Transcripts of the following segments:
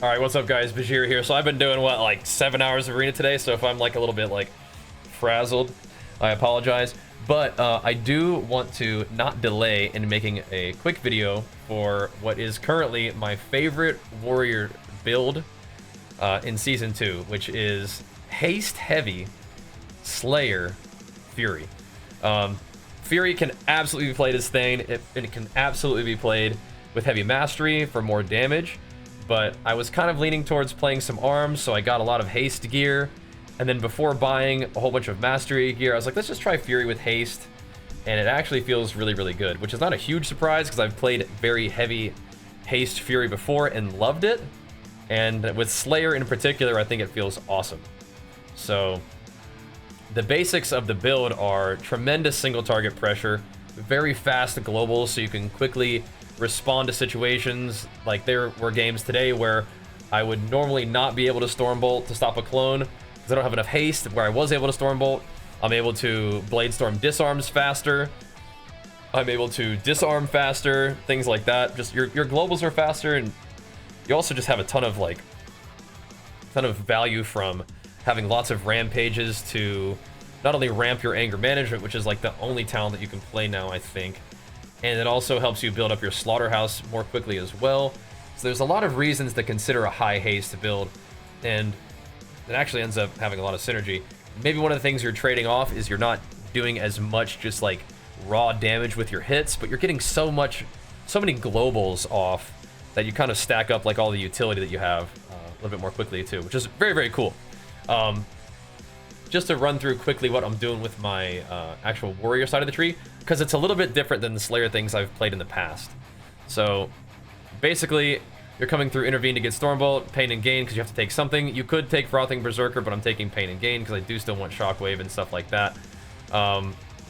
Alright, what's up guys, Bajheera here. So I've been doing, what, like 7 hours of arena today, so if I'm like a little bit like frazzled, I apologize. But I do want to not delay in making a quick video for what is currently my favorite warrior build in Season 2, which is Haste Heavy Slayer Fury. Fury can absolutely be played as Thane. It can absolutely be played with Heavy Mastery for more damage. But I was kind of leaning towards playing some arms, so I got a lot of haste gear. And then before buying a whole bunch of mastery gear, I was like, let's just try Fury with haste. And it actually feels really, really good, which is not a huge surprise because I've played very heavy haste Fury before and loved it. And with Slayer in particular, I think it feels awesome. So the basics of the build are tremendous single target pressure, very fast globals so you can quickly respond to situations. Like there were games today where I would normally not be able to Stormbolt to stop a clone because I don't have enough haste. Where I was able to Stormbolt, I'm able to Blade Storm disarms faster. I'm able to disarm faster, things like that. Just your globals are faster, and you also just have a ton of value from having lots of rampages to not only ramp your anger management, which is like the only talent that you can play now, I think. And it also helps you build up your slaughterhouse more quickly as well. So there's a lot of reasons to consider a high haste build, and it actually ends up having a lot of synergy. Maybe one of the things you're trading off is you're not doing as much just like raw damage with your hits, but you're getting so many globals off that you kind of stack up like all the utility that you have a little bit more quickly too, which is very, very cool. Just to run through quickly what I'm doing with my actual warrior side of the tree, because it's a little bit different than the Slayer things I've played in the past. So basically, you're coming through Intervene to get Stormbolt, Pain and Gain because you have to take something. You could take Frothing Berserker, but I'm taking Pain and Gain because I do still want Shockwave and stuff like that.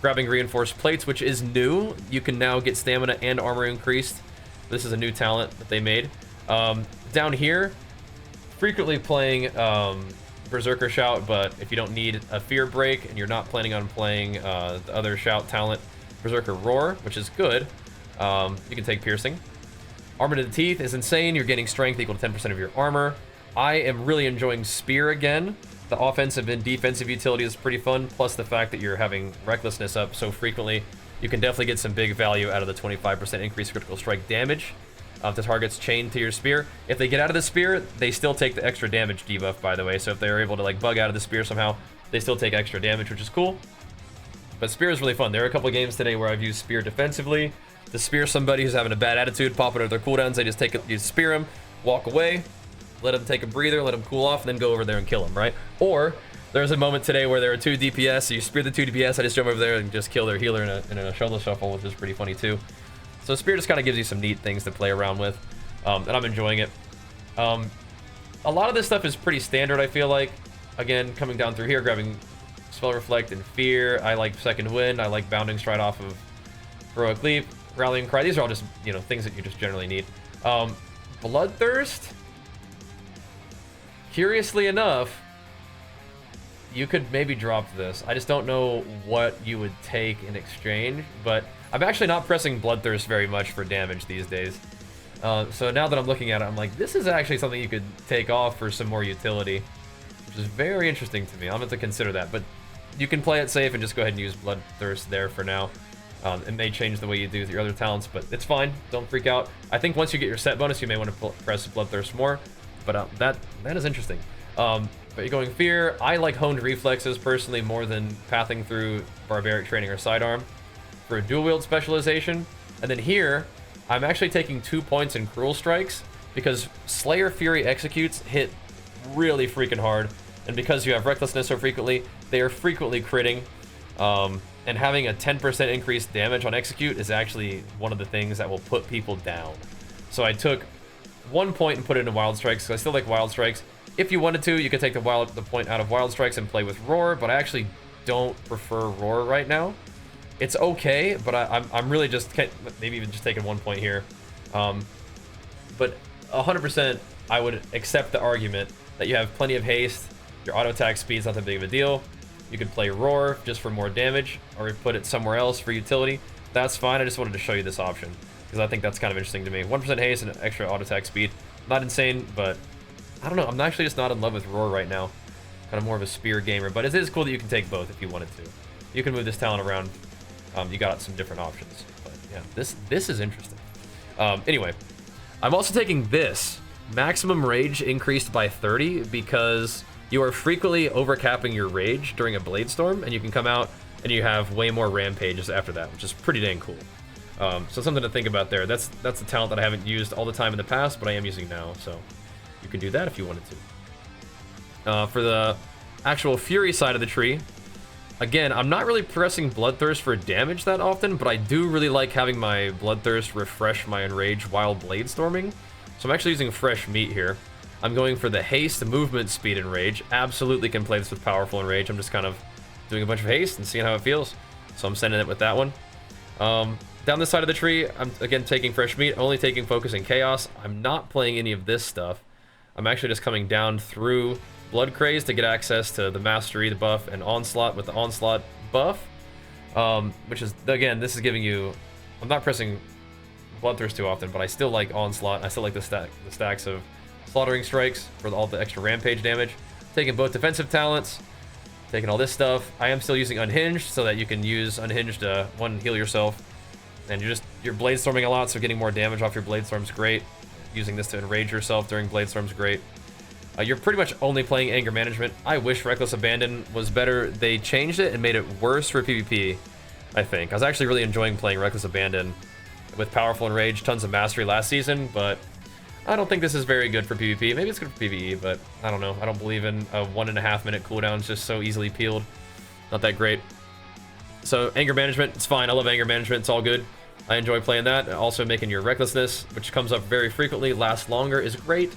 Grabbing Reinforced Plates, which is new. You can now get stamina and armor increased. This is a new talent that they made. Down here, frequently playing Berserker Shout, but if you don't need a fear break and you're not planning on playing the other Shout talent, Berserker Roar, which is good, you can take Piercing. Armor to the Teeth is insane. You're getting strength equal to 10% of your armor. I am really enjoying Spear again. The offensive and defensive utility is pretty fun, plus the fact that you're having Recklessness up so frequently, you can definitely get some big value out of the 25% increased critical strike damage to targets chained to your spear. If they get out of the spear, they still take the extra damage debuff, by the way. So if they're able to like bug out of the spear somehow, they still take extra damage, which is cool. But spear is really fun. There are a couple of games today where I've used spear defensively to spear somebody who's having a bad attitude, pop it at their cooldowns. They just take it, you spear them, walk away, let them take a breather, let them cool off, and then go over there and kill them, right? Or there's a moment today where there are 2 DPS, so you spear the 2 DPS, I just jump over there and just kill their healer in a shoulder shuffle, which is pretty funny too. So spear just kind of gives you some neat things to play around with, and I'm enjoying it. A lot of this stuff is pretty standard, I feel like. Again, coming down through here, grabbing Spell Reflect and Fear. I like Second Wind. I like Bounding Stride off of Heroic Leap, Rallying Cry. These are all just, you know, things that you just generally need. Bloodthirst. Curiously enough, you could maybe drop this. I just don't know what you would take in exchange, but I'm actually not pressing Bloodthirst very much for damage these days. So now that I'm looking at it, I'm like, this is actually something you could take off for some more utility, which is very interesting to me. I'm going to consider that, but you can play it safe and just go ahead and use Bloodthirst there for now. It may change the way you do with your other talents, but it's fine. Don't freak out. I think once you get your set bonus, you may want to press Bloodthirst more, but that is interesting. But you're going Fear. I like Honed Reflexes personally more than pathing through Barbaric Training or Sidearm for a dual wield specialization. And then here, I'm actually taking 2 points in Cruel Strikes because Slayer Fury Executes hit really freaking hard. And because you have Recklessness so frequently, they are frequently critting. And having a 10% increased damage on Execute is actually one of the things that will put people down. So I took 1 point and put it into Wild Strikes because I still like Wild Strikes. If you wanted to, you could take the point out of Wild Strikes and play with Roar, but I actually don't prefer Roar right now. It's okay, but I'm really just maybe even just taking 1 point here. But 100%, I would accept the argument that you have plenty of haste. Your auto attack speed's not that big of a deal. You could play Roar just for more damage, or put it somewhere else for utility. That's fine. I just wanted to show you this option because I think that's kind of interesting to me. 1% haste and extra auto attack speed. Not insane, but I don't know, I'm actually just not in love with Roar right now. Kind of more of a spear gamer, but it is cool that you can take both if you wanted to. You can move this talent around. You got some different options. But yeah, this is interesting. Anyway, I'm also taking this. Maximum rage increased by 30 because you are frequently overcapping your rage during a blade storm, and you can come out and you have way more rampages after that, which is pretty dang cool. So something to think about there. That's a talent that I haven't used all the time in the past, but I am using now, so you can do that if you wanted to. For the actual Fury side of the tree, again, I'm not really pressing Bloodthirst for damage that often, but I do really like having my Bloodthirst refresh my Enrage while blade storming. So I'm actually using fresh meat here. I'm going for the haste, movement speed, and rage. Absolutely can play this with powerful and rage. I'm just kind of doing a bunch of haste and seeing how it feels. So I'm sending it with that one. Down this side of the tree, I'm again taking fresh meat, only taking focus and chaos. I'm not playing any of this stuff. I'm actually just coming down through Blood Craze to get access to the mastery, the buff, and onslaught with the onslaught buff. Which is, again, this is giving you, I'm not pressing Bloodthirst too often, but I still like onslaught. I still like the stacks of slaughtering strikes for all the extra rampage damage. Taking both defensive talents, taking all this stuff. I am still using unhinged so that you can use unhinged to one, heal yourself, and you're blade storming a lot, so getting more damage off your blade storm's great. Using this to enrage yourself during blade storm's great. You're pretty much only playing anger management. I wish Reckless Abandon was better. They changed it and made it worse for PvP, I think. I was actually really enjoying playing Reckless Abandon with powerful enrage, tons of mastery last season, but I don't think this is very good for PvP. Maybe it's good for PvE, but I don't know. I don't believe in a 1.5 minute cooldown. It's just so easily peeled. Not that great. So anger management, it's fine. I love anger management. It's all good. I enjoy playing that. Also making your recklessness, which comes up very frequently, last longer is great.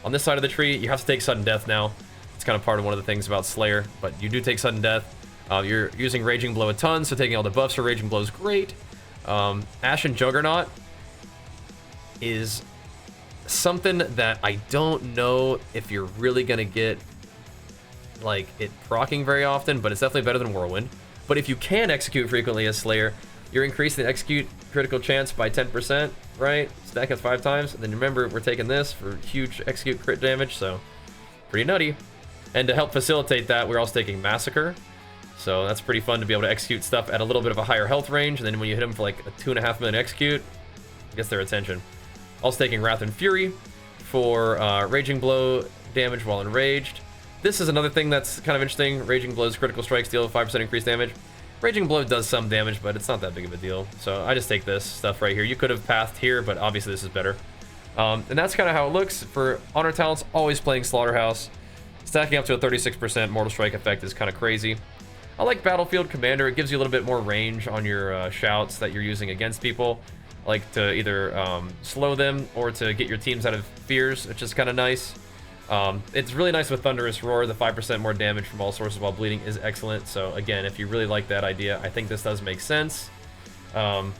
On this side of the tree, you have to take sudden death now. It's kind of part of one of the things about Slayer, but you do take sudden death. You're using Raging Blow a ton, so taking all the buffs for Raging Blow is great. Ashen Juggernaut is something that I don't know if you're really gonna get like it proccing very often, but it's definitely better than Whirlwind. But if you can execute frequently as Slayer, you're increasing the execute critical chance by 10%, right? Stack it 5 times, and then remember we're taking this for huge execute crit damage, so pretty nutty. And to help facilitate that, we're also taking Massacre. So that's pretty fun to be able to execute stuff at a little bit of a higher health range, and then when you hit them for like a 2.5 minute execute, it gets their attention. Also taking Wrath and Fury for Raging Blow damage while enraged. This is another thing that's kind of interesting. Raging Blow's critical strikes deal 5% increased damage. Raging Blow does some damage, but it's not that big of a deal. So I just take this stuff right here. You could have pathed here, but obviously this is better. And that's kind of how it looks. For Honor Talents, always playing Slaughterhouse. Stacking up to a 36% Mortal Strike effect is kind of crazy. I like Battlefield Commander. It gives you a little bit more range on your shouts that you're using against people. I like to either slow them or to get your teams out of fears, which is kind of nice. It's really nice with Thunderous Roar. The 5% more damage from all sources while bleeding is excellent. So again, if you really like that idea, I think this does make sense. I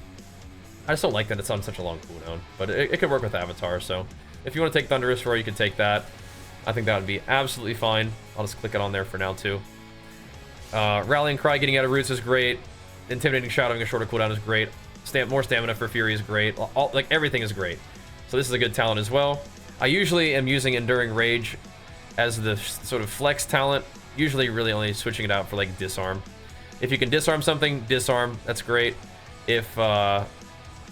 just don't like that it's on such a long cooldown, but it could work with Avatar. So if you want to take Thunderous Roar, you can take that. I think that would be absolutely fine. I'll just click it on there for now too. Rallying Cry getting out of roots is great. Intimidating Shout having a shorter cooldown is great. More stamina for Fury is great. Like everything is great. So this is a good talent as well. I usually am using Enduring Rage as the sort of flex talent. Usually really only switching it out for like Disarm. If you can disarm something, disarm. That's great. If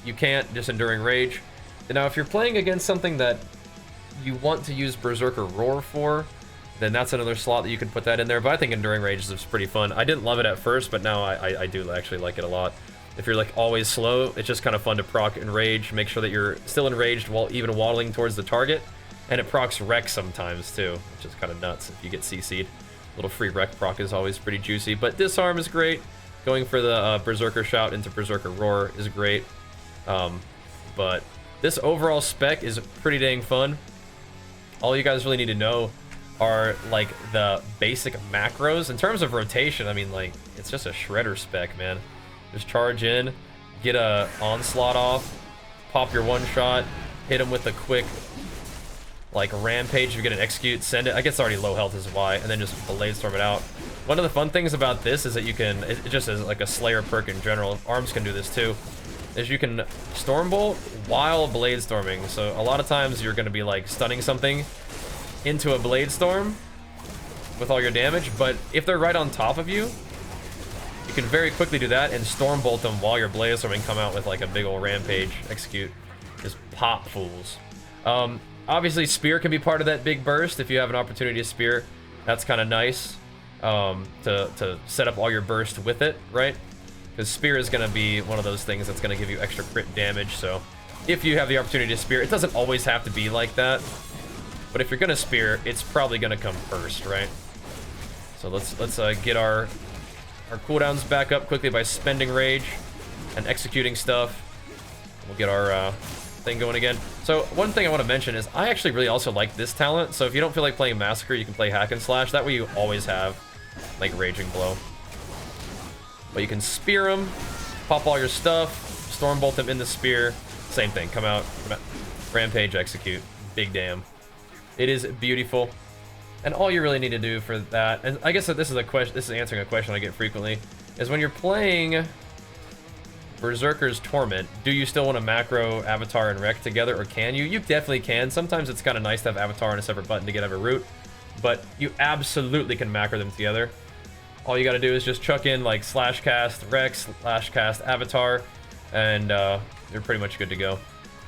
you can't, just Enduring Rage. Now if you're playing against something that you want to use Berserker Roar for, then that's another slot that you can put that in there. But I think Enduring Rage is pretty fun. I didn't love it at first, but now I do actually like it a lot. If you're like always slow, it's just kind of fun to proc Enrage. Make sure that you're still enraged while even waddling towards the target. And it procs Wreck sometimes too, which is kind of nuts if you get CC'd. A little free Wreck proc is always pretty juicy. But Disarm is great. Going for the Berserker Shout into Berserker Roar is great. But this overall spec is pretty dang fun. All you guys really need to know are like the basic macros. In terms of rotation, I mean, like, it's just a shredder spec, man. Just charge in, get a onslaught off, pop your one shot, hit him with a quick like rampage. If you get an execute, send it. I guess it's already low health is why, and then just blade storm it out. One of the fun things about this is that you can, it just is like a Slayer perk in general. Arms can do this too. Is you can Stormbolt while blade storming. So a lot of times you're going to be like stunning something, into a Blade Storm with all your damage, but if they're right on top of you, you can very quickly do that and Storm Bolt them while you're Blade Storming, come out with like a big old Rampage, execute, just pop fools. Obviously, Spear can be part of that big burst if you have an opportunity to Spear. That's kind of nice to set up all your burst with it, right? Because Spear is going to be one of those things that's going to give you extra crit damage, so if you have the opportunity to Spear, it doesn't always have to be like that, but if you're going to Spear, it's probably going to come first, right? So let's get our cooldowns back up quickly by spending Rage and executing stuff. We'll get our thing going again. So one thing I want to mention is I actually really also like this talent, so if you don't feel like playing Massacre, you can play Hack and Slash. That way you always have like Raging Blow. But you can Spear them, pop all your stuff, Storm Bolt them in the Spear, same thing, come out, Rampage, execute, big damn. It is beautiful. And all you really need to do for that, and I guess that this is a question, this is answering a question I get frequently, is when you're playing Berserker's Torment, do you still want to macro Avatar and Rec together, or can you? You definitely can. Sometimes it's kind of nice to have Avatar and a separate button to get every route, but you absolutely can macro them together. All you got to do is just chuck in like slash cast Rec, slash cast Avatar, and you're pretty much good to go.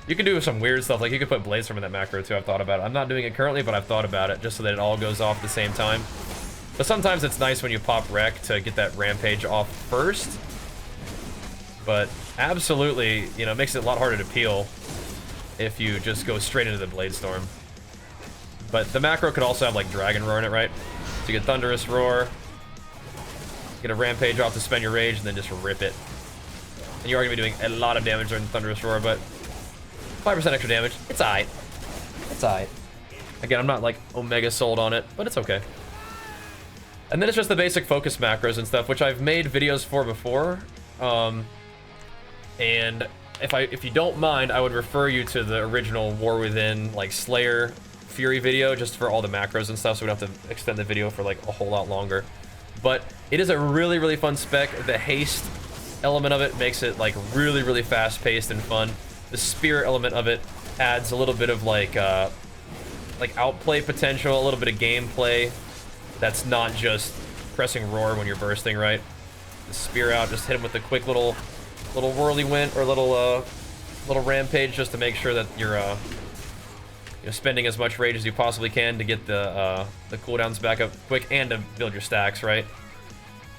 You can do some weird stuff, like you could put Blade Storm in that macro too. I've thought about it. I'm not doing it currently, but I've thought about it just so that it all goes off at the same time. But sometimes it's nice when you pop Rec to get that Rampage off first. But absolutely, you know, it makes it a lot harder to peel if you just go straight into the Blade Storm. But the macro could also have like Dragon Roar in it, right? So you get Thunderous Roar, get a Rampage off to spend your Rage, and then just rip it. And you are going to be doing a lot of damage during Thunderous Roar, but 5% extra damage, it's aight. It's aight. Again, I'm not like Omega sold on it, but it's okay. And then it's just the basic focus macros and stuff, which I've made videos for before. And if you don't mind, I would refer you to the original War Within like Slayer Fury video just for all the macros and stuff, so we don't have to extend the video for like a whole lot longer. But it is a really, really fun spec. The haste element of it makes it like really, really fast paced and fun. The Spear element of it adds a little bit of like outplay potential, a little bit of gameplay that's not just pressing Roar when you're bursting, right? The Spear out, just hit him with a quick little whirlwind or little Rampage just to make sure that you're spending as much Rage as you possibly can to get the cooldowns back up quick and to build your stacks, right?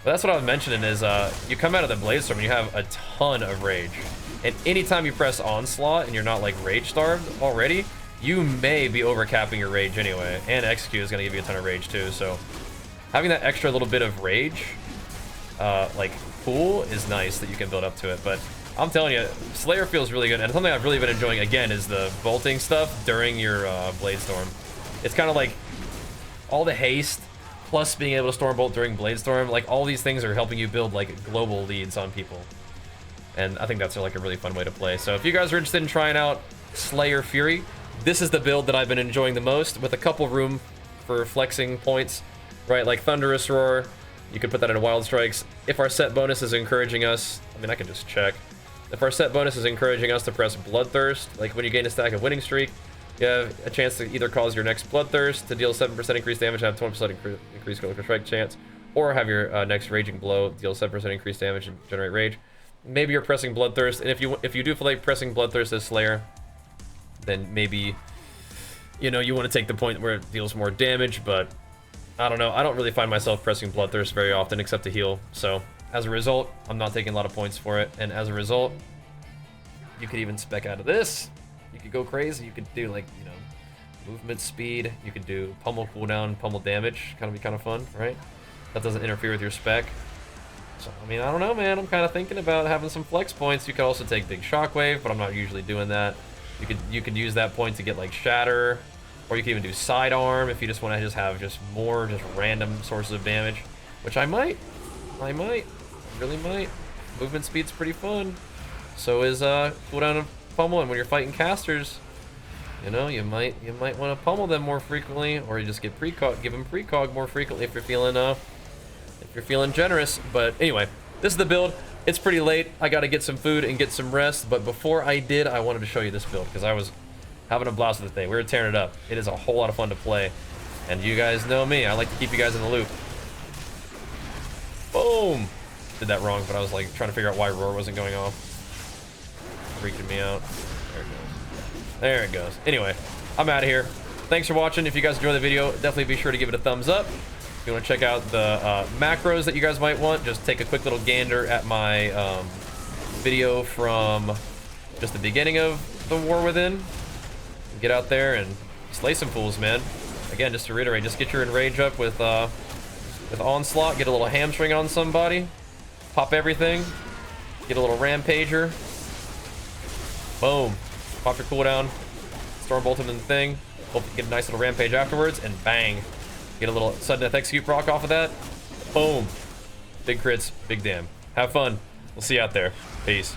But that's what I was mentioning is you come out of the Blade Storm and you have a ton of Rage. And anytime you press Onslaught and you're not like Rage starved already, you may be overcapping your Rage anyway. And Execute is going to give you a ton of Rage too, so having that extra little bit of Rage like pool is nice that you can build up to it. But I'm telling you, Slayer feels really good, and something I've really been enjoying again is the bolting stuff during your Blade Storm. It's kind of like all the haste plus being able to Storm Bolt during Blade Storm, like all these things are helping you build like global leads on people. And I think that's like a really fun way to play. So if you guys are interested in trying out Slayer Fury, this is the build that I've been enjoying the most, with a couple room for flexing points, right? Like Thunderous Roar, you could put that into Wild Strikes. If our set bonus is encouraging us, I mean, I can just check. If our set bonus is encouraging us to press Bloodthirst, like when you gain a stack of Winning Streak, you have a chance to either cause your next Bloodthirst to deal 7% increased damage, have 20% increased critical strike chance, or have your next Raging Blow deal 7% increased damage and generate Rage. Maybe you're pressing Bloodthirst, and if you do feel like pressing Bloodthirst as Slayer, then maybe, you know, you want to take the point where it deals more damage, but I don't know. I don't really find myself pressing Bloodthirst very often except to heal, so as a result, I'm not taking a lot of points for it, and as a result, you could even spec out of this. You could go crazy. You could do, like, you know, movement speed. You could do pummel cooldown, pummel damage. Kind of fun, right? That doesn't interfere with your spec. So, I mean, I don't know, man. I'm kind of thinking about having some flex points. You could also take big shockwave, but I'm not usually doing that. You could use that point to get like shatter, or you can even do sidearm if you just want to have more random sources of damage, which I might, really might. Movement speed's pretty fun. So is cooldown of pummel, and when you're fighting casters, you know, you might want to pummel them more frequently, or you just get give them precog more frequently if you're feeling generous. But anyway, this is the build. It's pretty late. I got to get some food and get some rest, but before I did, I wanted to show you this build because I was having a blast with the thing. We were tearing it up. It is a whole lot of fun to play. And you guys know me. I like to keep you guys in the loop. Boom! Did that wrong, but I was like trying to figure out why roar wasn't going off. Freaking me out. There it goes. There it goes. Anyway, I'm out of here. Thanks for watching. If you guys enjoyed the video, definitely be sure to give it a thumbs up. If you want to check out the macros that you guys might want, just take a quick little gander at my video from just the beginning of the War Within. Get out there and slay some fools, man. Again, just to reiterate, just get your enrage up with onslaught. Get a little hamstring on somebody. Pop everything. Get a little rampager. Boom. Pop your cooldown. Stormbolt him in the thing. Hope you get a nice little rampage afterwards, and bang. Get a little sudden death execute proc off of that. Boom. Big crits, big damn. Have fun. We'll see you out there. Peace.